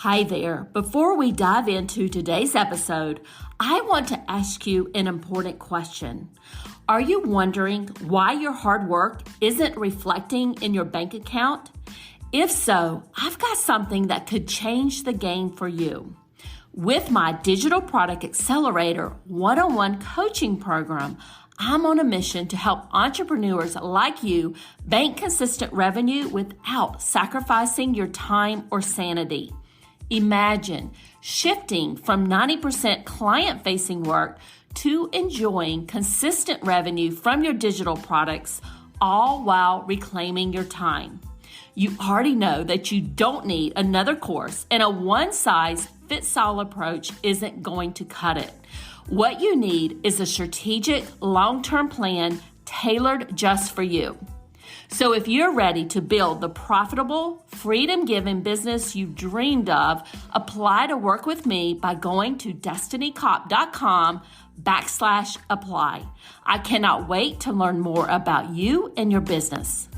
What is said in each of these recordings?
Hi there. Before we dive into today's episode, I want to ask you an important question. Are you wondering why your hard work isn't reflecting in your bank account? If so, I've got something that could change the game for you. With my Digital Product Accelerator one-on-one coaching program, I'm on a mission to help entrepreneurs like you bank consistent revenue without sacrificing your time or sanity. Imagine shifting from 90% client-facing work to enjoying consistent revenue from your digital products, all while reclaiming your time. You already know that you don't need another course, and a one-size-fits-all approach isn't going to cut it. What you need is a strategic, long-term plan tailored just for you. So if you're ready to build the profitable, freedom-giving business you've dreamed of, apply to work with me by going to destinycop.com/apply. I cannot wait to learn more about you and your business.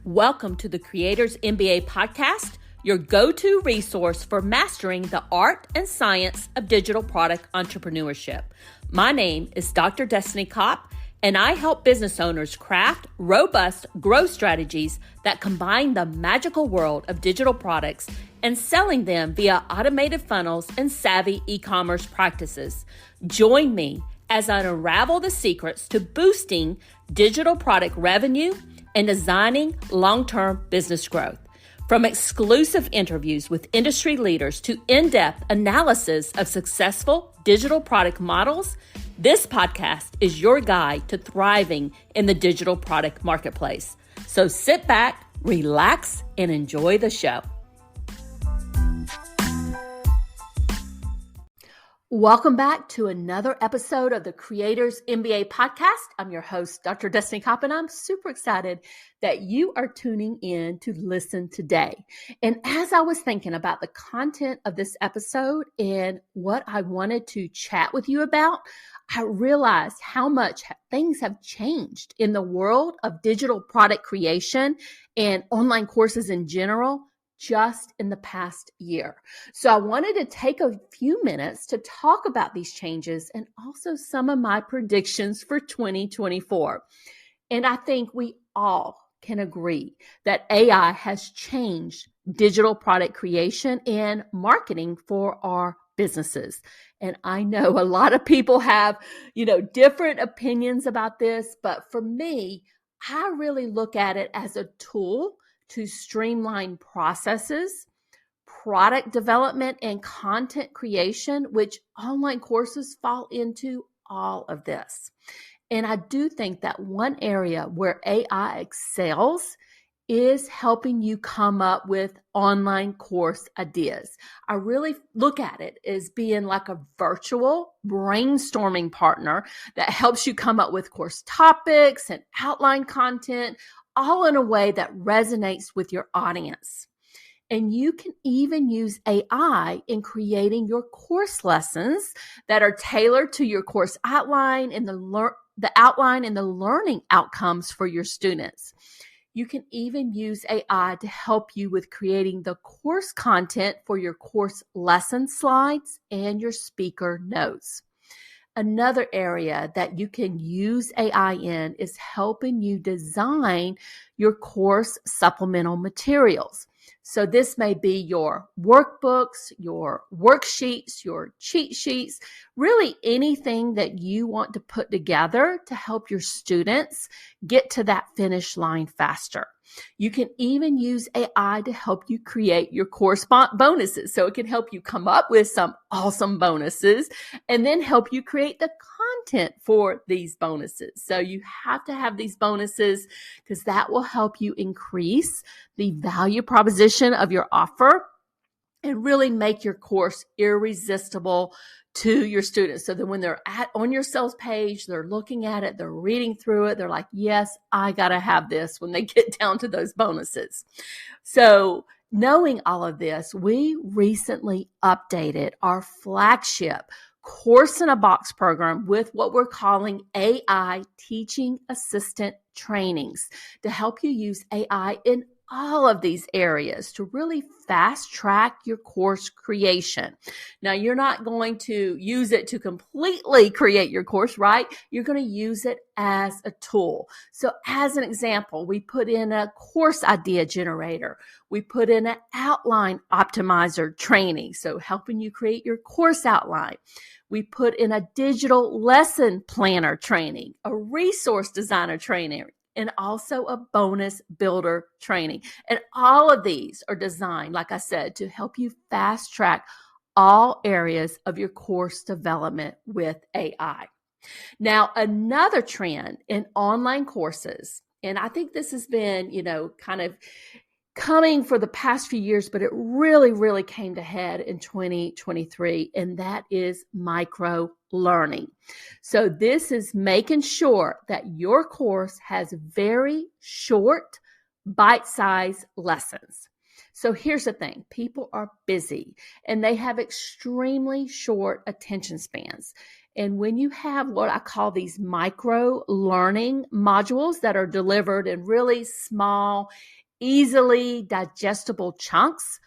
Welcome to the Creators MBA podcast, your go-to resource for mastering the art and science of digital product entrepreneurship. My name is Dr. Destiny Kopp, and I help business owners craft robust growth strategies that combine the magical world of digital products and selling them via automated funnels and savvy e-commerce practices. Join me as I unravel the secrets to boosting digital product revenue and designing long-term business growth. From exclusive interviews with industry leaders to in-depth analysis of successful digital product models, this podcast is your guide to thriving in the digital product marketplace. So sit back, relax, and enjoy the show. Welcome back to another episode of the Creators MBA podcast. I'm your host, Dr. Destiny Kopp, and I'm super excited that you are tuning in to listen today. And as I was thinking about the content of this episode and what I wanted to chat with you about, I realized how much things have changed in the world of digital product creation and online courses in general just in the past year. So I wanted to take a few minutes to talk about these changes and also some of my predictions for 2024. And I think we all can agree that AI has changed digital product creation and marketing for our businesses. And I know a lot of people have, different opinions about this, but for me, I really look at it as a tool to streamline processes, product development, and content creation, which online courses fall into all of this. And I do think that one area where AI excels is helping you come up with online course ideas. I really look at it as being like a virtual brainstorming partner that helps you come up with course topics and outline content, all in a way that resonates with your audience. And you can even use AI in creating your course lessons that are tailored to your course outline and the outline and the learning outcomes for your students. You can even use AI to help you with creating the course content for your course lesson slides and your speaker notes. Another area that you can use AI in is helping you design your course supplemental materials. So this may be your workbooks, your worksheets, your cheat sheets, really anything that you want to put together to help your students get to that finish line faster. You can even use AI to help you create your course bonuses. So it can help you come up with some awesome bonuses and then help you create the content for these bonuses. So you have to have these bonuses because that will help you increase the value proposition of your offer and really make your course irresistible to your students. So that when they're on your sales page, they're looking at it, they're reading through it, they're like, yes, I got to have this when they get down to those bonuses. So knowing all of this, we recently updated our flagship course in a box program with what we're calling AI teaching assistant trainings to help you use AI in all of these areas to really fast track your course creation. Now, you're not going to use it to completely create your course, right? You're going to use it as a tool. So as an example, we put in a course idea generator. We put in an outline optimizer training, so helping you create your course outline. We put in a digital lesson planner training, a resource designer training, and also a bonus builder training. And all of these are designed, like I said, to help you fast track all areas of your course development with AI. Now, another trend in online courses, and I think this has been, kind of coming for the past few years, but it really, really came to head in 2023, and that is micro learning. So this is making sure that your course has very short, bite-sized lessons. So here's the thing. People are busy and they have extremely short attention spans. And when you have what I call these micro learning modules that are delivered in really small, easily digestible chunks,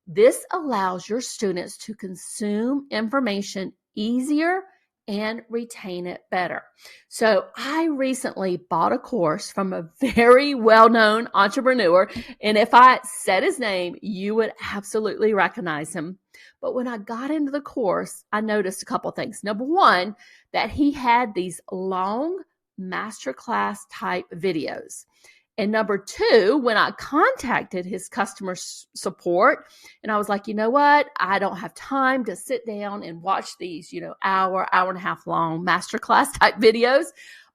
this allows your students to consume information easier and retain it better. So I recently bought a course from a very well-known entrepreneur, and if I said his name, you would absolutely recognize him. But when I got into the course, I noticed a couple things. Number one, that he had these long masterclass type videos. And number two, when I contacted his customer support and I was like, you know what? I don't have time to sit down and watch these, hour and a half long masterclass type videos.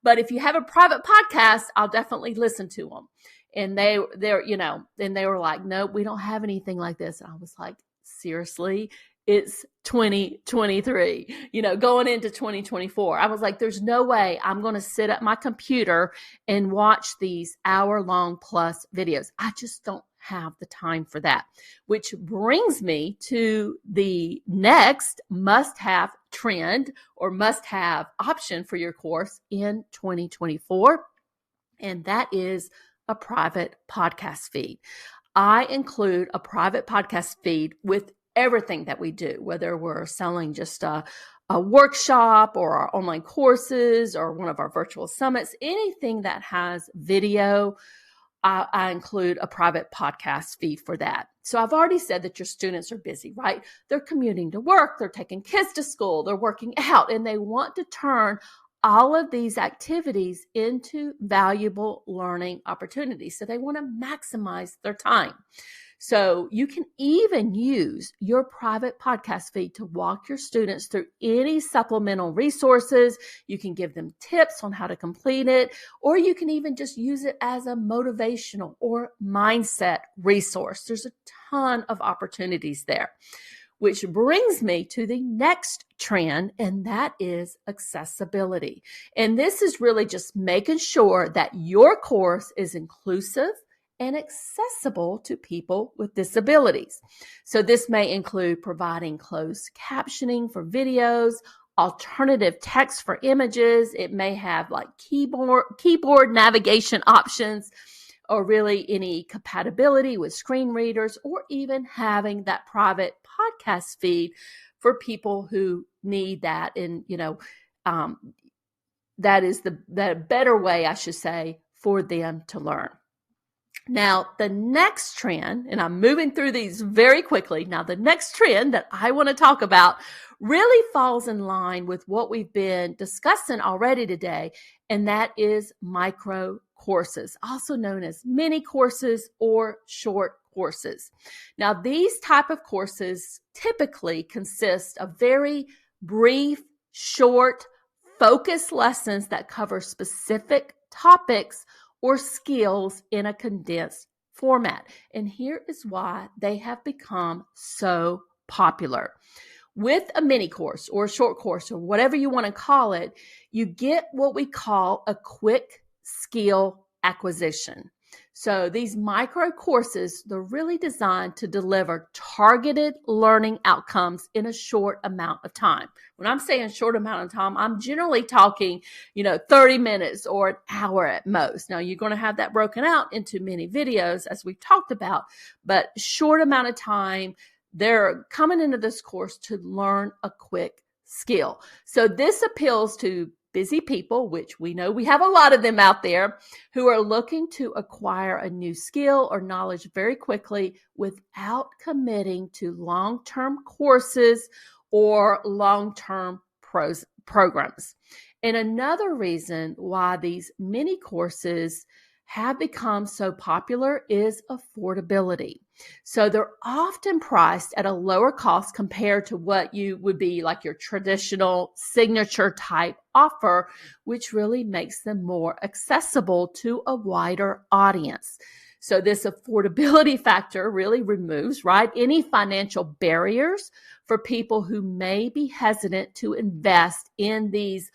But if you have a private podcast, I'll definitely listen to them. And they were like, no, we don't have anything like this. And I was like, seriously? It's 2023, going into 2024. I was like, there's no way I'm going to sit at my computer and watch these hour-long plus videos. I just don't have the time for that, which brings me to the next must-have trend or must-have option for your course in 2024, and that is a private podcast feed. I include a private podcast feed with everything that we do, whether we're selling just a workshop or our online courses or one of our virtual summits, anything that has video, I include a private podcast feed for that. So I've already said that your students are busy, right? They're commuting to work, they're taking kids to school, they're working out, and they want to turn all of these activities into valuable learning opportunities. So they want to maximize their time. So you can even use your private podcast feed to walk your students through any supplemental resources. You can give them tips on how to complete it, or you can even just use it as a motivational or mindset resource. There's a ton of opportunities there, which brings me to the next trend, and that is accessibility. And this is really just making sure that your course is inclusive and accessible to people with disabilities. So this may include providing closed captioning for videos, alternative text for images. It may have like keyboard navigation options, or really any compatibility with screen readers, or even having that private podcast feed for people who need that. And, that is the better way, I should say, for them to learn. Now, the next trend, and I'm moving through these very quickly. Now, the next trend that I want to talk about really falls in line with what we've been discussing already today, and that is micro courses, also known as mini courses or short courses. Now, these type of courses typically consist of very brief, short, focused lessons that cover specific topics or skills in a condensed format. And here is why they have become so popular. With a mini course or a short course or whatever you want to call it, you get what we call a quick skill acquisition. So these micro courses, they're really designed to deliver targeted learning outcomes in a short amount of time. When I'm saying short amount of time, I'm generally talking, 30 minutes or an hour at most. Now, you're going to have that broken out into many videos, as we've talked about, but short amount of time, they're coming into this course to learn a quick skill. So this appeals to busy people, which we know we have a lot of them out there, who are looking to acquire a new skill or knowledge very quickly without committing to long-term courses or long-term programs. And another reason why these mini courses have become so popular is affordability. So they're often priced at a lower cost compared to what you would be like your traditional signature type offer, which really makes them more accessible to a wider audience. So this affordability factor really removes, right, any financial barriers for people who may be hesitant to invest in these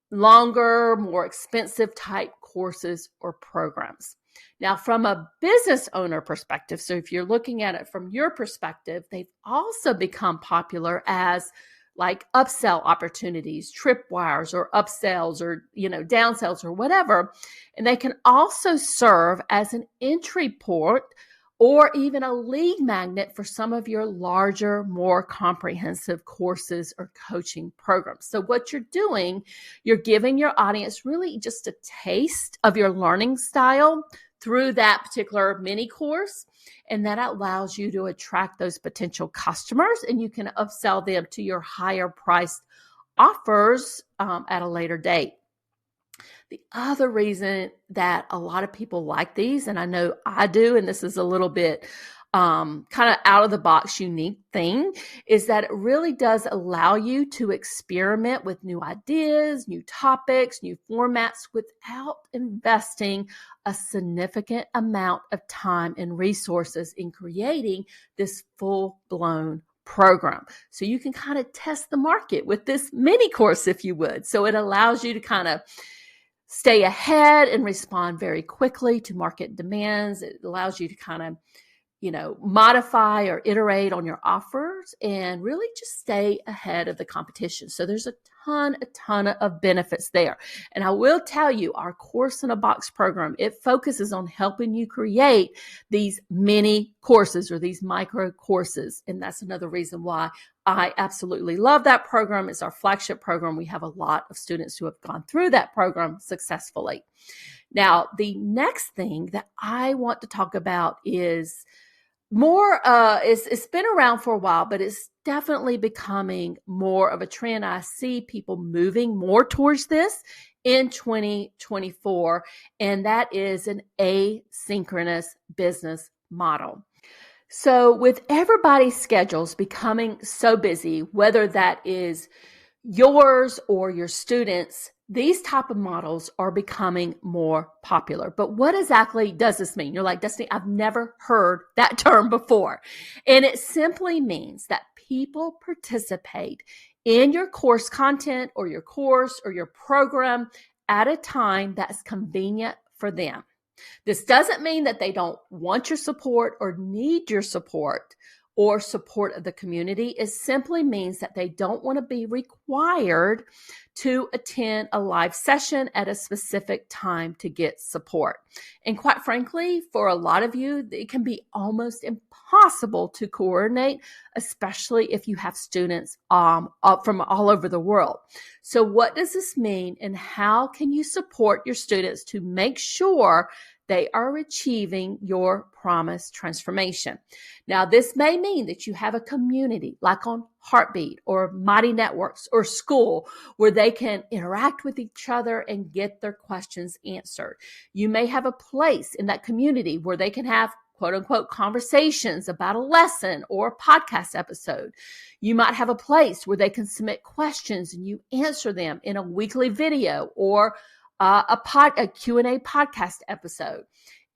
longer, more expensive type courses or programs. Now, from a business owner perspective, so if you're looking at it from your perspective, they've also become popular as like upsell opportunities, tripwires or upsells or, downsells or whatever. And they can also serve as an entry port or even a lead magnet for some of your larger, more comprehensive courses or coaching programs. So what you're doing, you're giving your audience really just a taste of your learning style through that particular mini course. And that allows you to attract those potential customers, and you can upsell them to your higher priced offers at a later date. The other reason that a lot of people like these, and I know I do, and this is a little bit kind of out of the box unique thing, is that it really does allow you to experiment with new ideas, new topics, new formats without investing a significant amount of time and resources in creating this full-blown program. So you can kind of test the market with this mini course, if you would. So it allows you to kind of stay ahead and respond very quickly to market demands. It allows you to kind of, modify or iterate on your offers and really just stay ahead of the competition. So there's a ton of benefits there. And I will tell you, our Course in a Box program, it focuses on helping you create these mini courses or these micro courses. And that's another reason why I absolutely love that program. It's our flagship program. We have a lot of students who have gone through that program successfully. Now, the next thing that I want to talk about is more, it's been around for a while, but it's definitely becoming more of a trend. I see people moving more towards this in 2024, and that is an asynchronous business model. So with everybody's schedules becoming so busy, whether that is yours or your students, these type of models are becoming more popular. But what exactly does this mean? You're like, Destiny, I've never heard that term before. And it simply means that people participate in your course content or your course or your program at a time that's convenient for them. This doesn't mean that they don't want your support or need your support or support of the community. It simply means that they don't want to be required to attend a live session at a specific time to get support. And quite frankly, for a lot of you, it can be almost impossible to coordinate, especially if you have students from all over the world. So what does this mean, and how can you support your students to make sure they are achieving your promised transformation? Now, this may mean that you have a community like on Heartbeat or Mighty Networks or School where they can interact with each other and get their questions answered. You may have a place in that community where they can have quote unquote conversations about a lesson or a podcast episode. You might have a place where they can submit questions and you answer them in a weekly video or a Q&A podcast episode.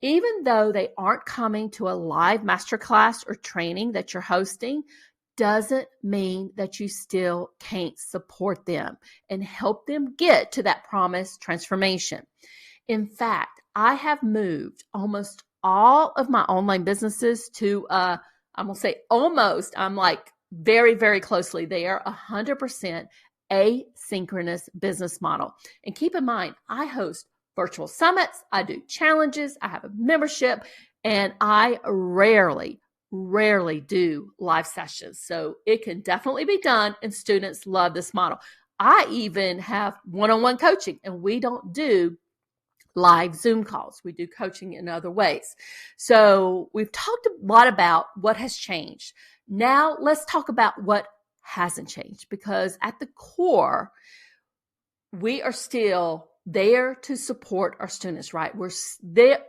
Even though they aren't coming to a live masterclass or training that you're hosting, doesn't mean that you still can't support them and help them get to that promised transformation. In fact, I have moved almost all of my online businesses to, I'm going to say almost, I'm like very, very closely there, 100% asynchronous business model. And keep in mind, I host virtual summits, I do challenges, I have a membership, and I rarely do live sessions. So it can definitely be done, and students love this model. I even have one-on-one coaching, and we don't do live Zoom calls. We do coaching in other ways. So we've talked a lot about what has changed. Now let's talk about what hasn't changed, because at the core, we are still there to support our students, right? We're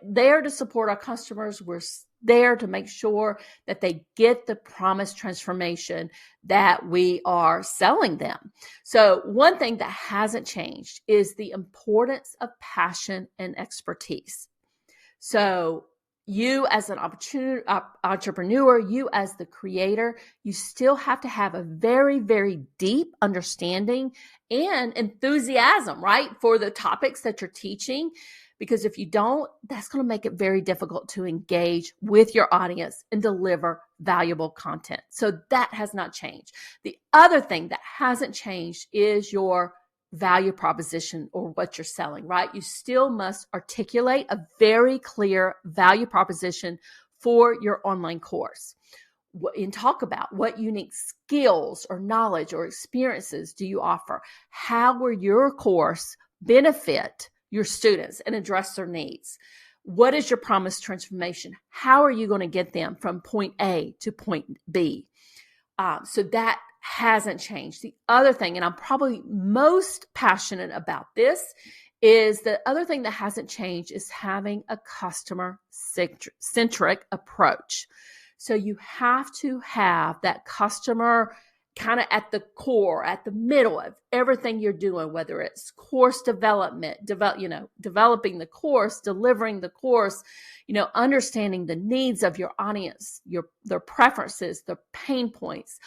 there to support our customers. We're there to make sure that they get the promised transformation that we are selling them. So one thing that hasn't changed is the importance of passion and expertise. So you as an entrepreneur, you as the creator, you still have to have a very, very deep understanding and enthusiasm, right, for the topics that you're teaching. Because if you don't, that's going to make it very difficult to engage with your audience and deliver valuable content. So that has not changed. The other thing that hasn't changed is your value proposition, or what you're selling, right? You still must articulate a very clear value proposition for your online course. And talk about what unique skills or knowledge or experiences do you offer? How will your course benefit your students and address their needs? What is your promised transformation? How are you going to get them from point A to point B? So that hasn't changed. The other thing, and I'm probably most passionate about this, is the other thing that hasn't changed is having a customer-centric approach. So you have to have that customer kind of at the core, at the middle of everything you're doing, whether it's course development, developing the course, delivering the course, understanding the needs of your audience, their preferences, their pain points.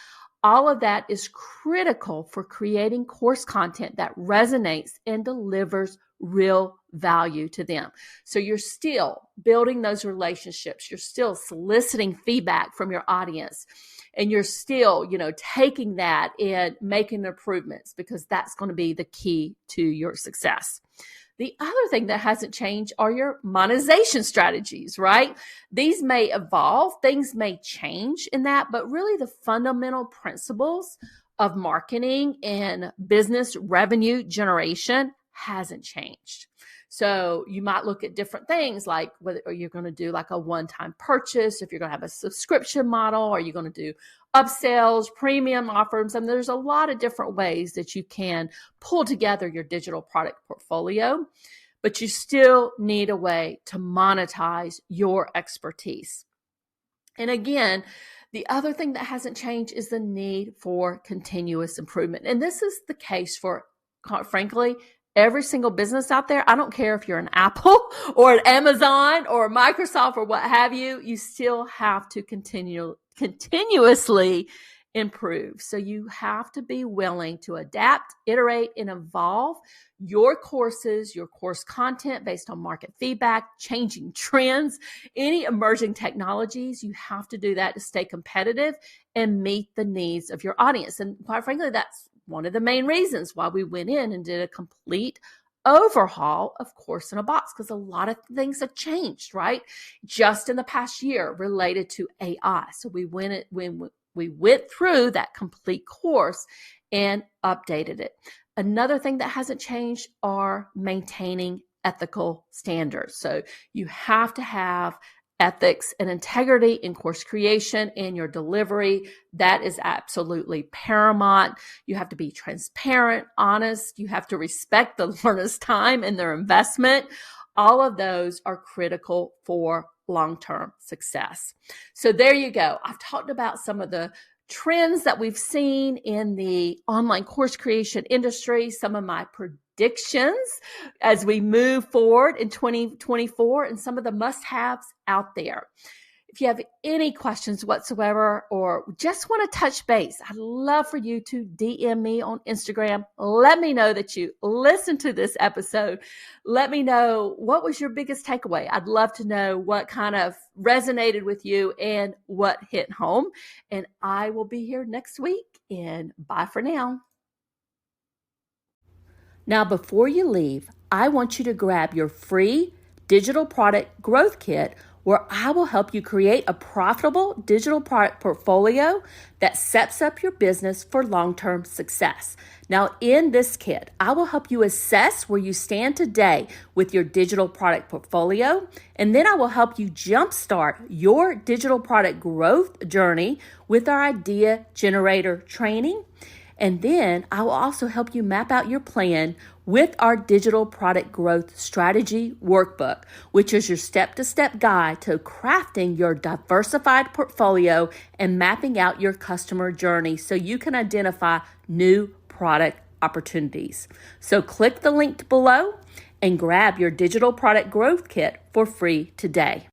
All of that is critical for creating course content that resonates and delivers real value to them. So you're still building those relationships. You're still soliciting feedback from your audience, and you're still, taking that and making improvements, because that's going to be the key to your success. The other thing that hasn't changed are your monetization strategies, right? These may evolve, things may change in that, but really the fundamental principles of marketing and business revenue generation hasn't changed. So you might look at different things, like whether you're going to do like a one-time purchase, if you're going to have a subscription model, or you're going to do upsells, premium offers. And there's a lot of different ways that you can pull together your digital product portfolio, but you still need a way to monetize your expertise. And again, the other thing that hasn't changed is the need for continuous improvement. And this is the case for, frankly, every single business out there. I don't care if you're an Apple or an Amazon or Microsoft or what have you, you still have to continuously improve. So you have to be willing to adapt, iterate, and evolve your courses, your course content based on market feedback, changing trends, any emerging technologies. You have to do that to stay competitive and meet the needs of your audience. And quite frankly, that's one of the main reasons why we went in and did a complete overhaul of Course in a Box, because a lot of things have changed, right? Just in the past year related to AI. So we went through that complete course and updated it. Another thing that hasn't changed are maintaining ethical standards. So you have to have ethics and integrity in course creation and your delivery. That is absolutely paramount. You have to be transparent, honest. You have to respect the learner's time and their investment. All of those are critical for long-term success. So there you go. I've talked about some of the trends that we've seen in the online course creation industry, some of my predictions as we move forward in 2024, and some of the must-haves out there. if you have any questions whatsoever or just want to touch base, I'd love for you to DM me on Instagram. Let me know that you listened to this episode. Let me know what was your biggest takeaway. I'd love to know what kind of resonated with you and what hit home. And I will be here next week. And bye for now. Now, before you leave, I want you to grab your free digital product growth kit where I will help you create a profitable digital product portfolio that sets up your business for long-term success. Now, in this kit, I will help you assess where you stand today with your digital product portfolio, and then I will help you jumpstart your digital product growth journey with our Idea Generator training. And then I will also help you map out your plan with our digital product growth strategy workbook, which is your step-to-step guide to crafting your diversified portfolio and mapping out your customer journey so you can identify new product opportunities. So click the link below and grab your digital product growth kit for free today.